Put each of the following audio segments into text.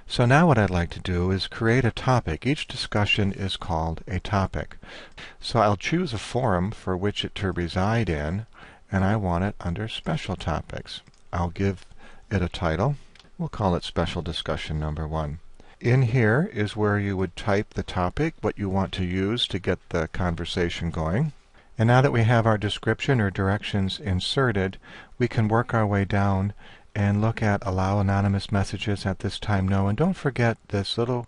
So now what I'd like to do is create a topic. Each discussion is called a topic. So I'll choose a forum for which it to reside in, and I want it under Special Topics. I'll give it a title. We'll call it Special Discussion Number 1. In here is where you would type the topic, what you want to use to get the conversation going. And now that we have our description or directions inserted, we can work our way down and look at Allow Anonymous Messages at this time. No, and don't forget this little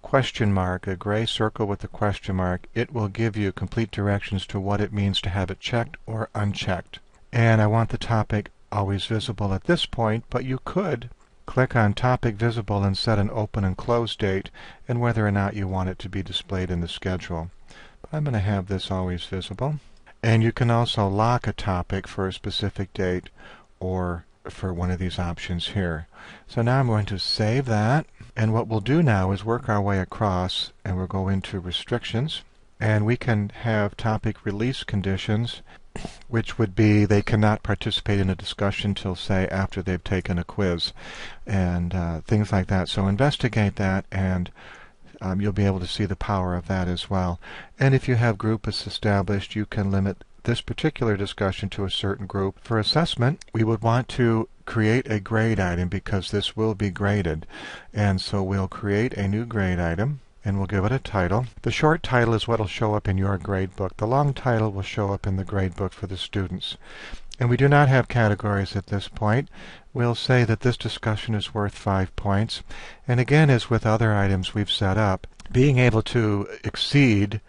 question mark, a gray circle with a question mark. It will give you complete directions to what it means to have it checked or unchecked. And I want the topic always visible at this point, but you could click on Topic Visible and set an open and close date and whether or not you want it to be displayed in the schedule. But I'm going to have this always visible. And you can also lock a topic for a specific date or for one of these options here. So now I'm going to save that, and what we'll do now is work our way across, and we'll go into restrictions, and we can have topic release conditions, which would be they cannot participate in a discussion till, say, after they've taken a quiz, and things like that. So investigate that, and you'll be able to see the power of that as well. And if you have groups established, you can limit this particular discussion to a certain group. For assessment, we would want to create a grade item because this will be graded. And so we'll create a new grade item and we'll give it a title. The short title is what will show up in your grade book. The long title will show up in the grade book for the students. And we do not have categories at this point. We'll say that this discussion is worth 5 points. And again, as with other items we've set up, being able to exceed,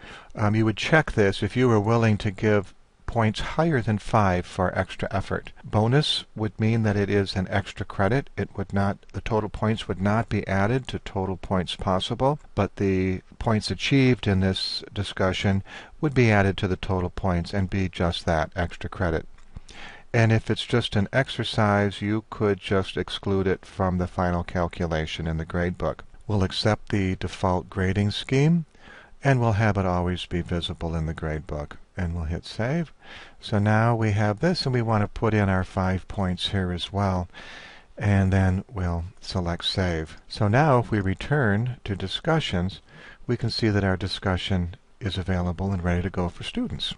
you would check this if you were willing to give points higher than 5 for extra effort. Bonus would mean that it is an extra credit. It would not, the total points would not be added to total points possible, but the points achieved in this discussion would be added to the total points and be just that, extra credit. And if it's just an exercise, you could just exclude it from the final calculation in the gradebook. We'll accept the default grading scheme, and we'll have it always be visible in the gradebook. And we'll hit save. So now we have this, and we want to put in our 5 points here as well. And then we'll select save. So now if we return to discussions, we can see that our discussion is available and ready to go for students.